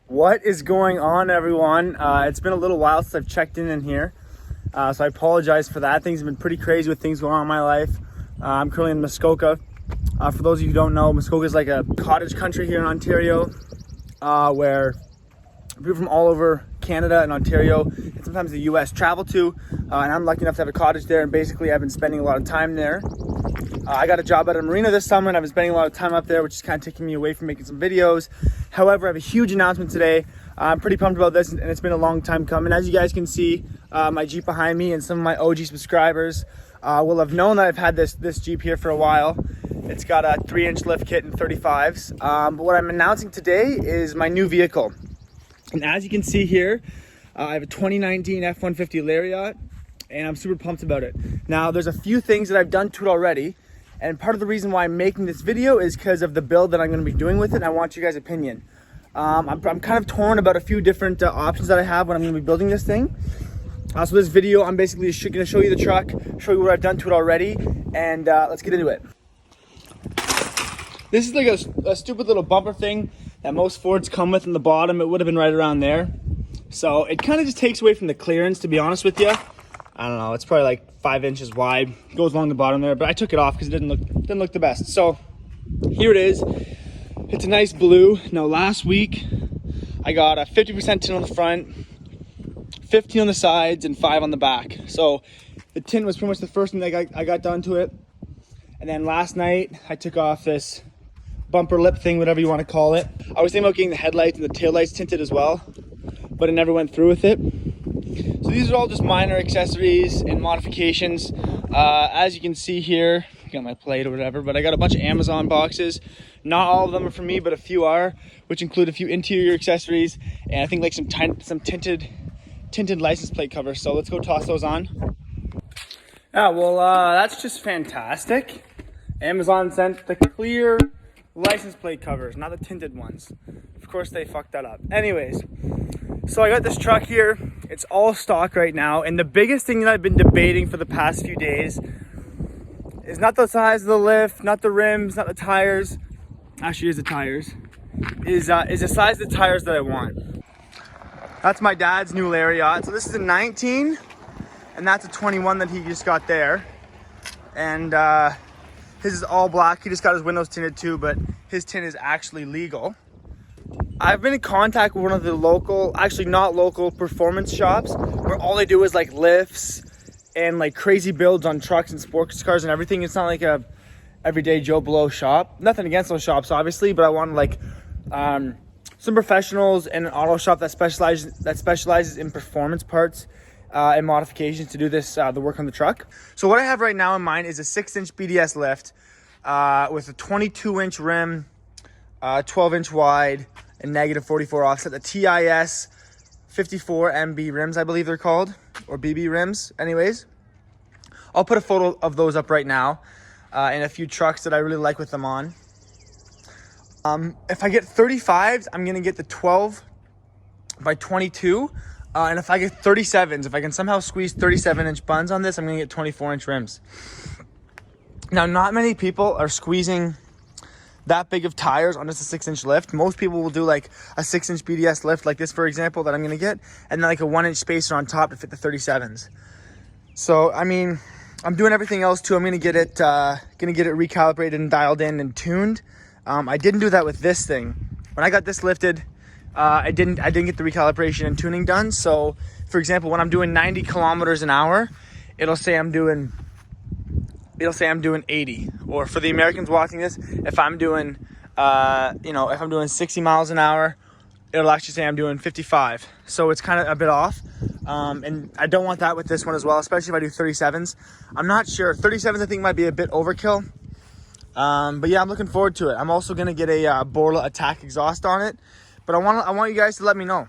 What is going on, everyone? It's been a little while since I've checked in here, so I apologize for that. Things have been pretty crazy with things going on in my life. I'm currently in Muskoka. For those of you who don't know, Muskoka is like a cottage country here in Ontario, where people from all over Canada and Ontario and sometimes the US travel to, and I'm lucky enough to have a cottage there, and basically I've been spending a lot of time there. I got a job at a marina this summer and I've been spending a lot of time up there, which is kind of taking me away from making some videos. However, I have a huge announcement today. I'm pretty pumped about this, and it's been a long time coming. As you guys can see, my Jeep behind me, and some of my OG subscribers will have known that I've had this Jeep here for a while. It's got a 3-inch lift kit and 35s. But what I'm announcing today is my new vehicle. And as you can see here, I have a 2019 F150 LARIAT, and I'm super pumped about it. Now, there's a few things that I've done to it already. And part of the reason why I'm making this video is because of the build that I'm going to be doing with it, and I want you guys' opinion. I'm kind of torn about a few different options that I have when I'm going to be building this thing. So this video, I'm basically going to show you the truck, show you what I've done to it already, and let's get into it. This is like a stupid little bumper thing that most Fords come with in the bottom. It would have been right around there. So it kind of just takes away from the clearance, to be honest with you. I don't know, it's probably like 5 inches wide, goes along the bottom there, but I took it off because it didn't look the best. So here it is. It's a nice blue. Now last week I got a 50% tint on the front, 15 on the sides, and 5 on the back. So the tint was pretty much the first thing that I got done to it. And then last night I took off this bumper lip thing, whatever you want to call it. I was thinking about getting the headlights and the taillights tinted as well, but I never went through with it. So these are all just minor accessories and modifications. As you can see here, I got my plate or whatever, but I got a bunch of Amazon boxes. Not all of them are for me, but a few are, which include a few interior accessories and I think like some tinted license plate covers. So let's go toss those on. Yeah, well, that's just fantastic. Amazon sent the clear license plate covers, not the tinted ones. Of course they fucked that up. Anyways, so I got this truck here. It's all stock right now, and the biggest thing that I've been debating for the past few days is not the size of the lift, not the rims, not the tires. Actually, is the tires. Is the size of the tires that I want. That's my dad's new LARIAT. So this is a 19, and that's a 21 that he just got there. And his is all black. He just got his windows tinted too, but his tint is actually legal. I've been in contact with one of the local, actually not local, performance shops where all they do is like lifts and like crazy builds on trucks and sports cars and everything. It's not like a everyday Joe Blow shop. Nothing against those shops, obviously, but I want like some professionals and an auto shop that specializes in performance parts and modifications to do this the work on the truck. So what I have right now in mind is a 6-inch BDS lift with a 22-inch rim, 12-inch wide, and negative 44 offset. The TIS 54 MB rims, I believe they're called, or BB rims. Anyways, I'll put a photo of those up right now, and a few trucks that I really like with them on. If I get 35s, I'm gonna get the 12 by 22, and if I get 37s, if I can somehow squeeze 37-inch buns on this, I'm gonna get 24-inch rims. Now, not many people are squeezing that big of tires on just a 6-inch lift. Most people will do like a 6-inch BDS lift like this, for example, that I'm gonna get, and then like a 1-inch spacer on top to fit the 37s. So, I mean, I'm doing everything else too. I'm gonna get it recalibrated and dialed in and tuned. I didn't do that with this thing. When I got this lifted, I didn't get the recalibration and tuning done. So, for example, when I'm doing 90 kilometers an hour, it'll say I'm doing 80, or for the Americans watching this, if I'm doing, if I'm doing 60 miles an hour, it'll actually say I'm doing 55. So it's kind of a bit off. And I don't want that with this one as well, especially if I do 37s. I'm not sure. 37s I think might be a bit overkill. But yeah, I'm looking forward to it. I'm also going to get a Borla Attack exhaust on it, but I want you guys to let me know.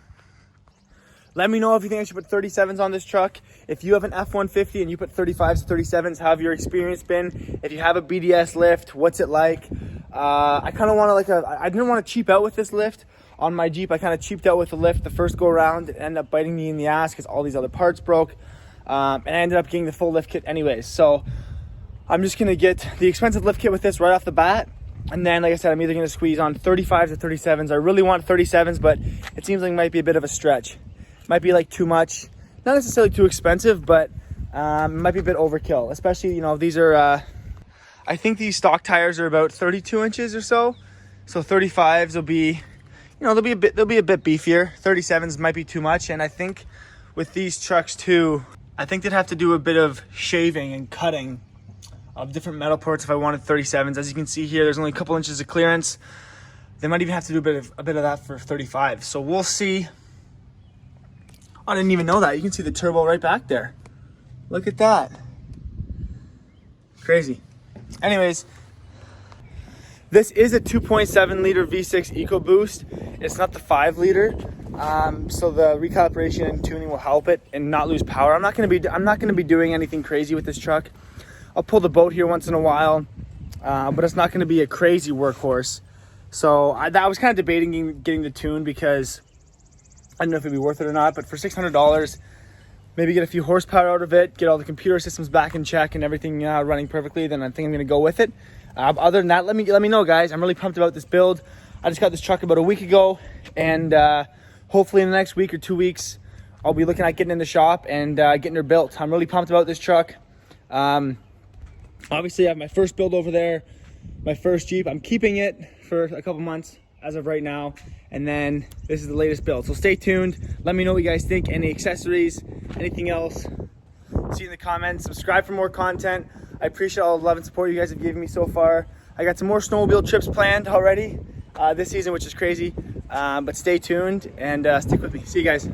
Let me know if you think I should put 37s on this truck. If you have an F-150 and you put 35s or 37s, how have your experience been? If you have a BDS lift, what's it like? I kind of want to I didn't want to cheap out with this lift on my Jeep. I kind of cheaped out with the lift the first go around. It ended up biting me in the ass because all these other parts broke. And I ended up getting the full lift kit anyways. So I'm just going to get the expensive lift kit with this right off the bat. And then, like I said, I'm either going to squeeze on 35s or 37s. I really want 37s, but it seems like it might be a bit of a stretch. Might be like too much. Not necessarily too expensive, but it might be a bit overkill. Especially, you know, these are, I think these stock tires are about 32 inches or so. So 35s will be, you know, they'll be a bit beefier. 37s might be too much. And I think with these trucks too, I think they'd have to do a bit of shaving and cutting of different metal parts if I wanted 37s. As you can see here, there's only a couple inches of clearance. They might even have to do a bit of that for 35. So we'll see. I didn't even know that. You can see the turbo right back there. Look at that. Crazy. Anyways, this is a 2.7 liter V6 EcoBoost. It's not the 5 liter. So the recalibration and tuning will help it and not lose power. I'm not going to be doing anything crazy with this truck. I'll pull the boat here once in a while, but it's not going to be a crazy workhorse. So I was kind of debating getting the tune because I don't know if it'd be worth it or not. But for $600, maybe get a few horsepower out of it, get all the computer systems back in check and everything running perfectly, then I think I'm going to go with it. Other than that, let me know, guys. I'm really pumped about this build. I just got this truck about a week ago, and hopefully in the next week or 2 weeks, I'll be looking at getting in the shop and getting her built. I'm really pumped about this truck. Obviously, I have my first build over there, my first Jeep. I'm keeping it for a couple months as of right now, and then this is the latest build. So stay tuned. Let me know what you guys think. Any accessories, anything else, see you in the comments. Subscribe for more content. I appreciate all the love and support you guys have given me so far. I got some more snowmobile trips planned already this season, which is crazy. But stay tuned and stick with me. See you guys.